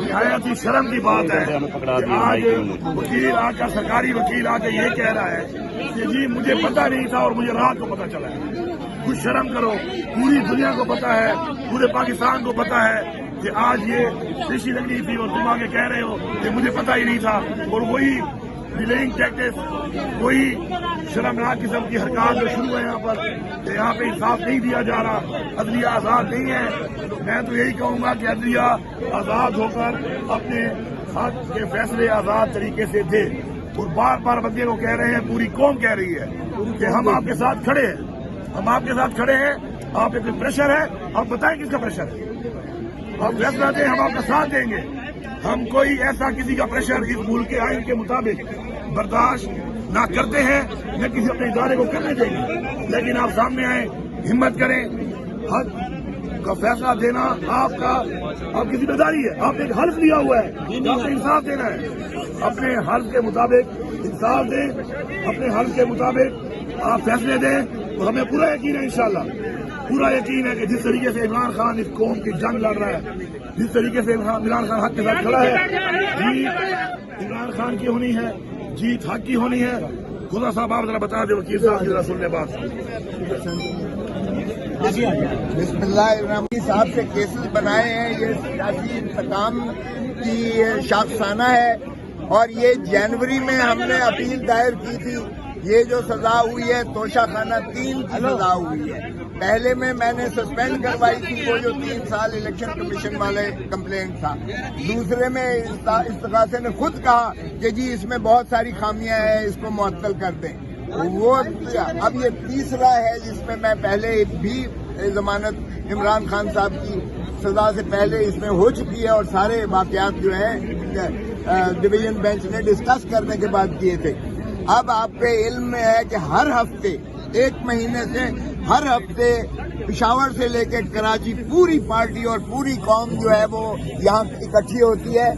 نہایت ہی شرم کی بات ہے کہ آج وکیل آ کر سرکاری وکیل آ کے یہ کہہ رہا ہے کہ جی مجھے پتہ نہیں تھا اور مجھے رات کو پتہ چلا ہے۔ کچھ شرم کرو، پوری دنیا کو پتہ ہے، پورے پاکستان کو پتہ ہے کہ آج یہ رشی لگنی تھی اور تم آگے کہہ رہے ہو کہ مجھے پتہ ہی نہیں تھا۔ اور وہی ڈیلیئنگ ٹیکٹس، وہی شرمناک قسم کی حرکات جو شروع ہے یہاں پر کہ یہاں پہ انصاف نہیں دیا جا رہا، عدلیہ آزاد نہیں ہے۔ میں تو یہی کہوں گا کہ عدلیہ آزاد ہو کر اپنے حق کے فیصلے آزاد طریقے سے دے، اور بار بار بندے کو کہہ رہے ہیں، پوری قوم کہہ رہی ہے کہ ہم آپ کے ساتھ کھڑے ہیں، ہم آپ کے ساتھ کھڑے ہیں۔ آپ پہ کوئی پریشر ہے، آپ بتائیں کس کا پریشر ہے، آپ فیصلہ دیں، ہم آپ کا ساتھ دیں گے۔ ہم کوئی ایسا کسی کا پریشر اس ملک کے آئین کے مطابق برداشت نہ کرتے ہیں، نہ کسی اپنے ادارے کو کرنے دیں گے۔ لیکن آپ سامنے آئیں، ہمت کریں، حق کا فیصلہ دینا آپ کی ذمہ داری ہے۔ آپ نے ایک حلف لیا ہوا ہے، آپ نے انصاف دینا ہے، اپنے حلف کے مطابق انصاف دیں، اپنے حلف کے مطابق آپ فیصلے دیں، اور ہمیں پورا یقین ہے انشاءاللہ، پورا یقین ہے کہ جس طریقے سے عمران خان اس قوم کی جنگ لڑ رہا ہے، جس طریقے سے عمران خان حق کے ساتھ کھڑا ہے، جیت عمران خان کی ہونی ہے، جیت حق کی ہونی ہے۔ خدا صاحب آپ ذرا بتا دیں، وکیل صاحب کی ذرا سن لیں بات۔ بسم اللہ الرحمن صاحب سے کیسز بنائے ہیں، یہ سیاسی انتقام کی شاخسانہ ہے، اور یہ جنوری میں ہم نے اپیل دائر کی تھی۔ یہ جو سزا ہوئی ہے توشہ خانہ 3 کی سزا ہوئی ہے۔ پہلے میں نے سسپینڈ کروائی تھی، وہ جو 3 سال الیکشن کمیشن والے کمپلینٹ تھا۔ دوسرے میں استغاثے نے خود کہا کہ جی اس میں بہت ساری خامیاں ہیں، اس کو معطل کر دیں۔ وہ اب یہ تیسرا ہے جس میں پہلے بھی ضمانت عمران خان صاحب کی سزا سے پہلے اس میں ہو چکی ہے، اور سارے واقعات جو ہیں ڈویژن بینچ نے ڈسکس کرنے کے بعد کیے تھے۔ اب آپ کے علم میں ہے کہ ہر ہفتے 1 مہینے سے ہر ہفتے پشاور سے لے کے کراچی پوری پارٹی اور پوری قوم جو ہے وہ یہاں اکٹھی ہوتی ہے،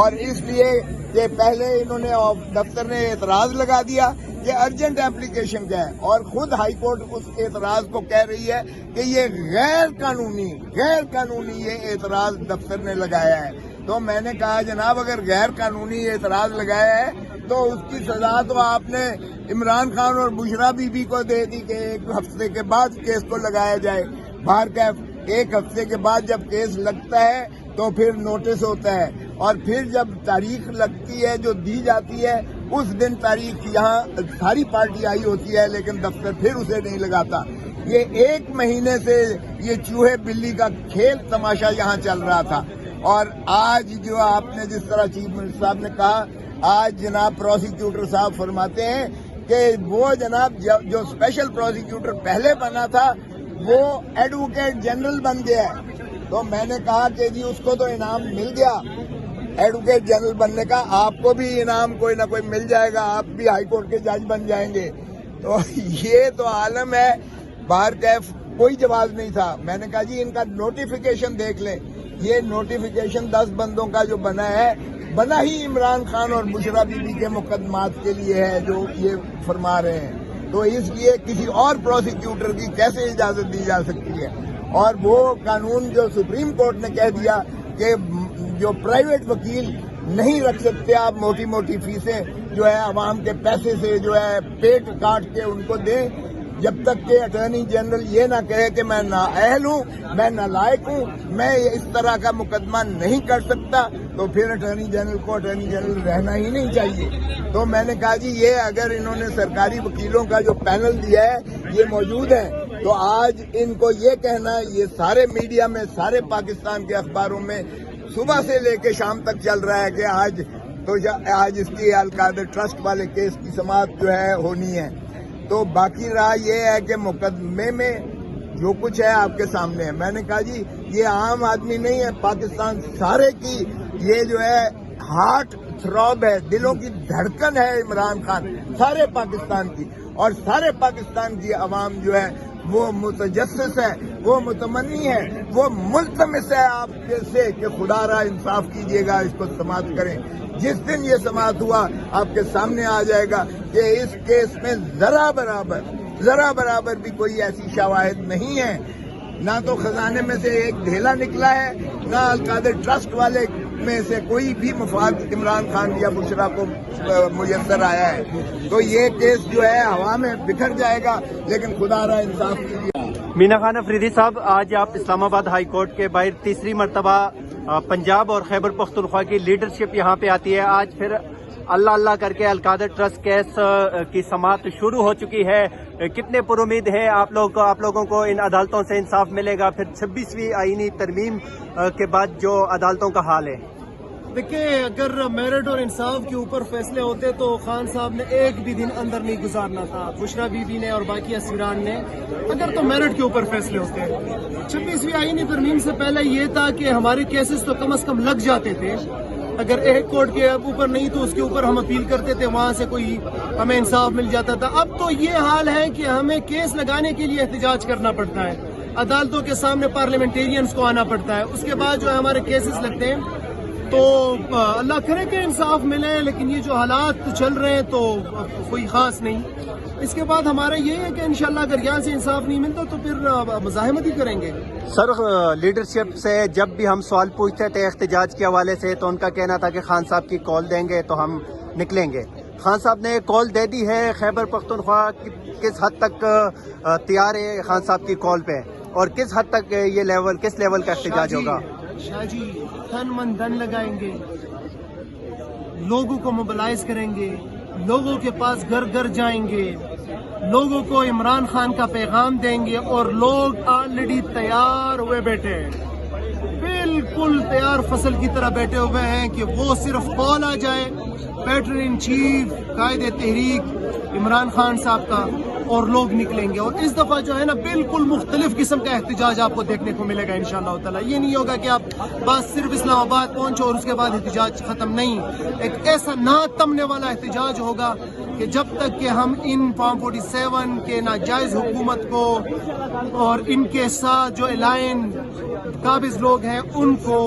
اور اس لیے کہ پہلے انہوں نے دفتر نے اعتراض لگا دیا کہ ارجنٹ اپلیکیشن کا ہے، اور خود ہائی کورٹ اس اعتراض کو کہہ رہی ہے کہ یہ غیر قانونی یہ اعتراض دفتر نے لگایا ہے۔ تو میں نے کہا جناب اگر غیر قانونی اعتراض لگایا ہے تو اس کی سزا تو آپ نے عمران خان اور بشرا بی بی کو دے دی کہ 1 ہفتے کے بعد کیس کو لگایا جائے۔ باہر کا 1 ہفتے کے بعد جب کیس لگتا ہے تو پھر نوٹس ہوتا ہے، اور پھر جب تاریخ لگتی ہے جو دی جاتی ہے اس دن تاریخ یہاں ساری پارٹی آئی ہوتی ہے، لیکن دفتر پھر اسے نہیں لگاتا۔ یہ 1 مہینے سے یہ چوہے بلی کا کھیل تماشا یہاں چل رہا تھا، اور آج جو آپ نے جس طرح چیف منسٹر صاحب نے کہا، آج جناب پروسیکیوٹر صاحب فرماتے ہیں کہ وہ جناب جو اسپیشل پروسیکیوٹر پہلے بنا تھا وہ ایڈوکیٹ جنرل بن گیا ہے۔ تو میں نے کہا کہ جی اس کو تو انعام مل گیا ایڈوکیٹ جنرل بننے کا، آپ کو بھی انعام کوئی نہ کوئی مل جائے گا، آپ بھی ہائی کورٹ کے جج بن جائیں گے۔ تو یہ تو عالم ہے، باہر کیف کوئی جواز نہیں تھا۔ میں نے کہا جی ان کا نوٹیفیکیشن دیکھ لیں، یہ نوٹیفیکیشن 10 بندوں کا جو بنا ہے، بنا ہی عمران خان اور بشرا بی بی کے مقدمات کے لیے ہے جو یہ فرما رہے ہیں۔ تو اس لیے کسی اور پروسیکیوٹر کی کیسے اجازت دی جا سکتی ہے؟ اور وہ قانون جو سپریم کورٹ نے کہہ دیا کہ جو پرائیویٹ وکیل نہیں رکھ سکتے آپ موٹی فیسیں جو ہے عوام کے پیسے سے جو ہے پیٹ کاٹ کے ان کو دیں، جب تک کہ اٹارنی جنرل یہ نہ کہے کہ میں نااہل ہوں، میں نالائق ہوں، میں اس طرح کا مقدمہ نہیں کر سکتا، تو پھر اٹارنی جنرل کو اٹارنی جنرل رہنا ہی نہیں چاہیے۔ تو میں نے کہا جی یہ اگر انہوں نے سرکاری وکیلوں کا جو پینل دیا ہے یہ موجود ہے، تو آج ان کو یہ کہنا، یہ سارے میڈیا میں، سارے پاکستان کے اخباروں میں صبح سے لے کے شام تک چل رہا ہے کہ آج اس کی القادر ٹرسٹ والے کیس کی سماعت جو ہے ہونی ہے۔ تو باقی رہا یہ ہے کہ مقدمے میں جو کچھ ہے آپ کے سامنے ہے۔ میں نے کہا جی یہ عام آدمی نہیں ہے، پاکستان سارے کی یہ جو ہے ہارٹ تھروب ہے، دلوں کی دھڑکن ہے عمران خان، سارے پاکستان کی، اور سارے پاکستان کی عوام جو ہے وہ متجسس ہے، وہ متمنی ہے، وہ ملتمس ہے آپ سے کہ خدا را انصاف کیجیے گا، اس کو سماعت کریں۔ جس دن یہ سماعت ہوا آپ کے سامنے آ جائے گا کہ اس کیس میں ذرا برابر بھی کوئی ایسی شواہد نہیں ہے، نہ تو خزانے میں سے ایک ڈھیلا نکلا ہے، نہ القادر ٹرسٹ والے میں سے کوئی بھی مفاد عمران خان یا بشرا کو میسر آیا ہے تو یہ کیس جو ہے ہوا میں بکھر جائے گا، لیکن خدا را انصاف کیجیے۔ مینا خان افریدی صاحب، آج آپ اسلام آباد ہائی کورٹ کے باہر تیسری مرتبہ پنجاب اور خیبر پختونخوا کی لیڈرشپ یہاں پہ آتی ہے۔ آج پھر اللہ اللہ کر کے القادر ٹرسٹ کیس کی سماعت شروع ہو چکی ہے۔ کتنے پر امید ہے آپ لوگوں کو ان عدالتوں سے انصاف ملے گا؟ پھر 26ویں آئینی ترمیم کے بعد جو عدالتوں کا حال ہے؟ دیکھیں، اگر میرٹ اور انصاف کے اوپر فیصلے ہوتے تو خان صاحب نے ایک بھی دن اندر نہیں گزارنا تھا، بشرا بی بی نے اور باقی اسیران نے، اگر تو میرٹ کے اوپر فیصلے ہوتے۔ 26ویں آئینی ترمیم سے پہلے یہ تھا کہ ہمارے کیسز تو کم از کم لگ جاتے تھے، اگر ایک کورٹ کے اوپر نہیں تو اس کے اوپر ہم اپیل کرتے تھے، وہاں سے کوئی ہمیں انصاف مل جاتا تھا۔ اب تو یہ حال ہے کہ ہمیں کیس لگانے کے لیے احتجاج کرنا پڑتا ہے، عدالتوں کے سامنے پارلیمنٹیرینز کو آنا پڑتا ہے، اس کے بعد جو ہے ہمارے کیسز لگتے ہیں۔ تو اللہ کرے کہ انصاف ملے، لیکن یہ جو حالات چل رہے ہیں تو کوئی خاص نہیں۔ اس کے بعد ہمارا یہ ہے کہ انشاءاللہ اگر یہاں سے انصاف نہیں ملتا تو پھر مزاحمت ہی کریں گے۔ سر، لیڈرشپ سے جب بھی ہم سوال پوچھتے تھے احتجاج کے حوالے سے تو ان کا کہنا تھا کہ خان صاحب کی کال دیں گے تو ہم نکلیں گے۔ خان صاحب نے کال دے دی ہے، خیبر پختونخوا کس حد تک تیار ہے خان صاحب کی کال پہ، اور کس حد تک یہ کس لیول کا احتجاج ہوگا؟ شاہ جی تن من دن لگائیں گے، لوگوں کو موبلائز کریں گے، لوگوں کے پاس گھر گھر جائیں گے، لوگوں کو عمران خان کا پیغام دیں گے، اور لوگ آلریڈی تیار ہوئے بیٹھے ہیں، بالکل تیار فصل کی طرح بیٹھے ہوئے ہیں کہ وہ صرف کال آ جائے پیٹرن ان چیف قائد تحریک عمران خان صاحب کا اور لوگ نکلیں گے۔ اور اس دفعہ جو ہے نا بالکل مختلف قسم کا احتجاج آپ کو دیکھنے کو ملے گا انشاءاللہ تعالی۔ یہ نہیں ہوگا کہ آپ بس صرف اسلام آباد پہنچو اور اس کے بعد احتجاج ختم، نہیں، ایک ایسا نہ تمنے والا احتجاج ہوگا کہ جب تک کہ ہم ان فارم 47 کے ناجائز حکومت کو اور ان کے ساتھ جو الائن قابض لوگ ہیں ان کو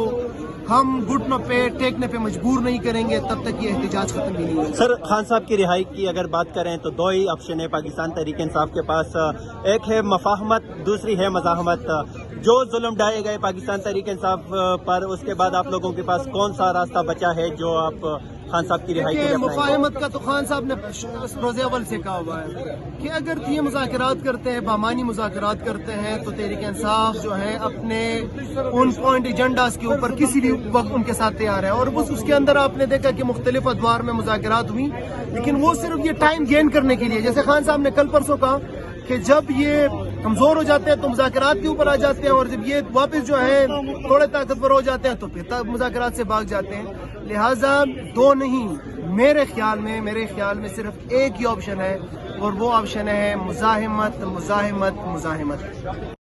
ہم گھٹنوں پہ ٹیکنے پہ مجبور نہیں کریں گے، تب تک یہ احتجاج ختم نہیں ہوگا۔ سر، خان صاحب کی رہائی کی اگر بات کریں تو دو ہی آپشن ہے پاکستان تحریک انصاف کے پاس، ایک ہے مفاہمت، دوسری ہے مزاحمت۔ جو ظلم ڈھائے گئے پاکستان تحریک انصاف پر، اس کے بعد آپ لوگوں کے پاس کون سا راستہ بچا ہے جو آپ خان صاحب کی رہائی کے لیے اپنائیں گے؟ مفاہمت کا تو خان صاحب نے روز اول سے کہا ہوا ہے کہ اگر یہ مذاکرات کرتے ہیں، بامانی مذاکرات کرتے ہیں، تو تحریک انصاف جو ہے اپنے ان پوائنٹ ایجنڈاز کے اوپر کسی بھی وقت ان کے ساتھ تیار ہے۔ اور بس اس کے اندر آپ نے دیکھا کہ مختلف ادوار میں مذاکرات ہوئی، لیکن وہ صرف یہ ٹائم گین کرنے کے لیے، جیسے خان صاحب نے کل پرسوں کہا کہ جب یہ کمزور ہو جاتے ہیں تو مذاکرات کے اوپر آ جاتے ہیں، اور جب یہ واپس جو ہے تھوڑے طاقتور ہو جاتے ہیں تو پھر مذاکرات سے بھاگ جاتے ہیں۔ لہٰذا دو نہیں، میرے خیال میں صرف ایک ہی آپشن ہے، اور وہ آپشن ہے مزاحمت، مزاحمت، مزاحمت۔